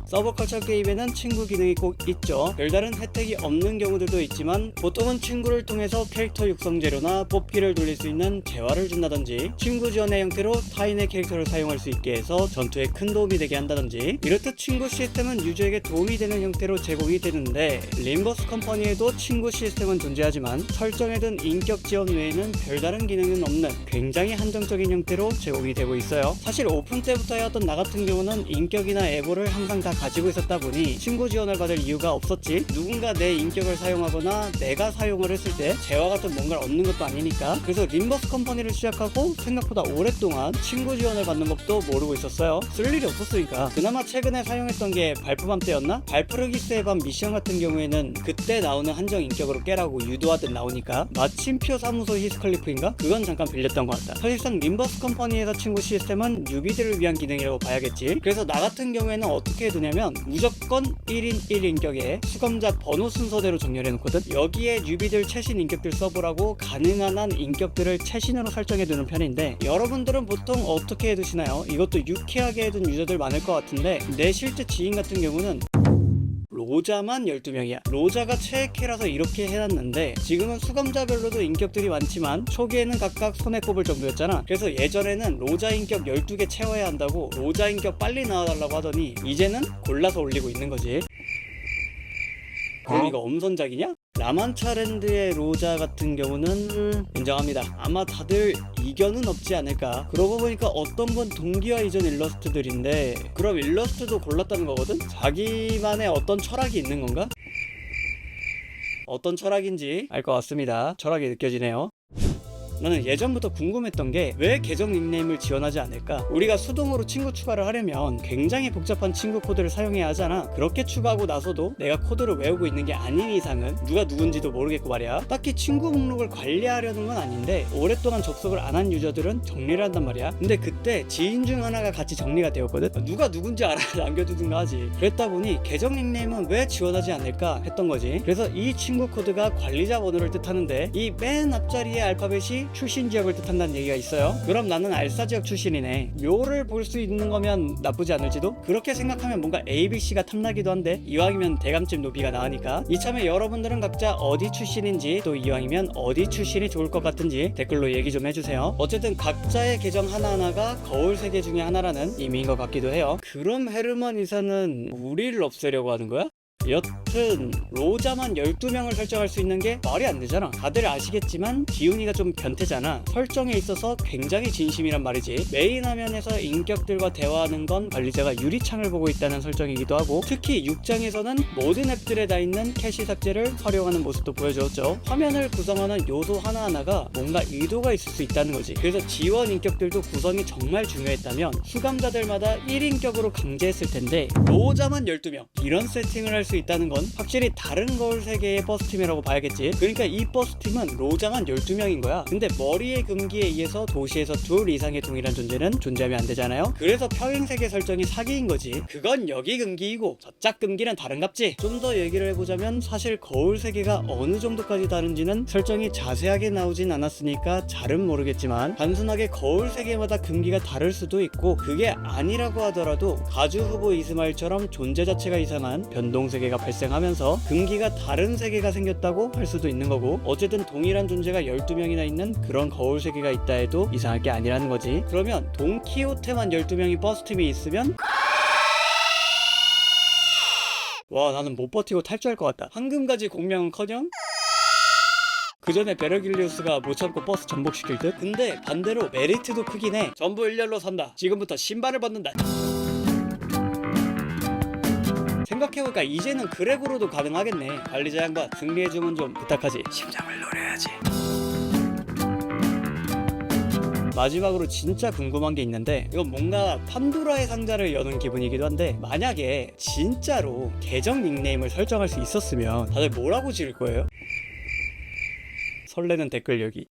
서브컬처 게임에는 친구 기능이 꼭 있죠. 별다른 혜택이 없는 경우들도 있지만 보통은 친구를 통해서 캐릭터 육성 재료나 뽑기를 돌릴 수 있는 재화를 준다든지 친구 지원의 형태로 타인의 캐릭터를 사용할 수 있게 해서 전투에 큰 도움이 되게 한다든지, 이렇듯 친구 시스템은 유저에게 도움이 되는 형태로 제공이 되는데, 림버스 컴퍼니에도 친구 시스템은 존재하지만 설정해둔 인격 지원 외에는 별다른 기능은 없는 굉장히 한정적인 형태로 제공이 되고 있어요. 사실 오픈 때부터 해왔던 나 같은 경우는 인격이나 에고를 항상 다 가지고 있었다 보니 친구 지원을 받을 이유가 없었지. 누군가 내 인격을 사용하거나 내가 사용을 했을 때 재화 같은 뭔가를 얻는 것도 아니니까. 그래서 림버스 컴퍼니를 시작하고 생각보다 오랫동안 친구 지원을 받는 법도 모르고 있었어요. 쓸 일이 없었으니까. 그나마 최근에 사용했던 게 발표밤 때였나? 발프르기스의 밤 미션 같은 경우에는 그때 나오는 한정 인격으로 깨라고 유도하듯 나오니까 마침표 사무소 히스클리프인가? 그건 잠깐 빌렸던 것 같다. 사실상 림버스 컴퍼니에서 친구 시스템은 뉴비들을 위한 기능이라고 봐야겠지. 그래서 나 같은 경우에는 어떻게 해두냐면 무조건 1인 1인격에 수감자 번호 순서대로 정렬해 놓거든. 여기에 뉴비들 최신 인격들 써보라고 가능한 한 인격들을 최신으로 설정해 두는 편인데, 여러분들은 보통 어떻게 해두시나요? 이것도 유쾌하게 해둔 유저들 많을 것 같은데, 내 실제 지인 같은 경우는 로자만 12명이야. 로자가 최애캐라서 이렇게 해놨는데, 지금은 수감자별로도 인격들이 많지만 초기에는 각각 손에 꼽을 정도였잖아. 그래서 예전에는 로자 인격 12개 채워야 한다고 로자 인격 빨리 나와달라고 하더니 이제는 골라서 올리고 있는 거지. 그럼 이거 엄선작이냐? 라만차랜드의 로자 같은 경우는 인정합니다. 아마 다들 이견은 없지 않을까. 그러고 보니까 어떤 건 동기화 이전 일러스트들인데, 그럼 일러스트도 골랐다는 거거든? 자기만의 어떤 철학이 있는 건가? 어떤 철학인지 알 것 같습니다. 철학이 느껴지네요. 나는 예전부터 궁금했던 게 왜 계정 닉네임을 지원하지 않을까? 우리가 수동으로 친구 추가를 하려면 굉장히 복잡한 친구 코드를 사용해야 하잖아. 그렇게 추가하고 나서도 내가 코드를 외우고 있는 게 아닌 이상은 누가 누군지도 모르겠고 말이야. 딱히 친구 목록을 관리하려는 건 아닌데 오랫동안 접속을 안 한 유저들은 정리를 한단 말이야. 근데 그때 지인 중 하나가 같이 정리가 되었거든. 누가 누군지 알아 남겨두든가 하지. 그랬다 보니 계정 닉네임은 왜 지원하지 않을까 했던 거지. 그래서 이 친구 코드가 관리자 번호를 뜻하는데, 이 맨 앞자리의 알파벳이 출신 지역을 뜻한다는 얘기가 있어요. 그럼 나는 알사 지역 출신이네. 묘를 볼 수 있는 거면 나쁘지 않을지도? 그렇게 생각하면 뭔가 ABC가 탐나기도 한데, 이왕이면 대감집 노비가 나으니까. 이참에 여러분들은 각자 어디 출신인지, 또 이왕이면 어디 출신이 좋을 것 같은지 댓글로 얘기 좀 해주세요. 어쨌든 각자의 계정 하나하나가 거울 세계 중에 하나라는 의미인 것 같기도 해요. 그럼 헤르만 이사는 우리를 없애려고 하는 거야? 여튼 로자만 12명을 설정할 수 있는 게 말이 안 되잖아. 다들 아시겠지만 기훈이가 좀 변태잖아. 설정에 있어서 굉장히 진심이란 말이지. 메인 화면에서 인격들과 대화하는 건 관리자가 유리창을 보고 있다는 설정이기도 하고, 특히 6장에서는 모든 앱들에 다 있는 캐시 삭제를 활용하는 모습도 보여주었죠. 화면을 구성하는 요소 하나하나가 뭔가 의도가 있을 수 있다는 거지. 그래서 지원 인격들도 구성이 정말 중요했다면 수감자들마다 1인격으로 강제했을 텐데, 로자만 12명 이런 세팅을 할 수 있다는 건 확실히 다른 거울 세계의 버스팀이라고 봐야겠지. 그러니까 이 버스팀은 로장한 12명인 거야. 근데 머리의 금기에 의해서 도시에서 둘 이상의 동일한 존재는 존재하면 안 되잖아요. 그래서 평행세계 설정이 사기인 거지. 그건 여기 금기이고 저짝 금기는 다른갑지. 좀 더 얘기를 해보자면, 사실 거울 세계가 어느 정도까지 다른지는 설정이 자세하게 나오진 않았으니까 잘은 모르겠지만, 단순하게 거울 세계마다 금기가 다를 수도 있고, 그게 아니라고 하더라도 가주 후보 이스마일처럼 존재 자체가 이상한 변동세계가 발생하면서 금기가 다른 세계가 생겼다고 할 수도 있는 거고, 어쨌든 동일한 존재가 12명이나 있는 그런 거울 세계가 있다 해도 이상할 게 아니라는 거지. 그러면 돈키호테만 12명이 버스팀이 있으면 와, 나는 못 버티고 탈주할 것 같다. 황금가지 공명은커녕 그 전에 베르길리우스가 못 참고 버스 전복시킬 듯? 근데 반대로 메리트도 크긴 해. 전부 일렬로 선다. 지금부터 신발을 벗는다. 생각해보니까 이제는 그렉으로도 가능하겠네. 관리자 양반, 승리해주면 좀 부탁하지. 심장을 노려야지. 마지막으로 진짜 궁금한 게 있는데, 이건 뭔가 판도라의 상자를 여는 기분이기도 한데, 만약에 진짜로 계정 닉네임을 설정할 수 있었으면 다들 뭐라고 지을 거예요? 설레는 댓글 여기.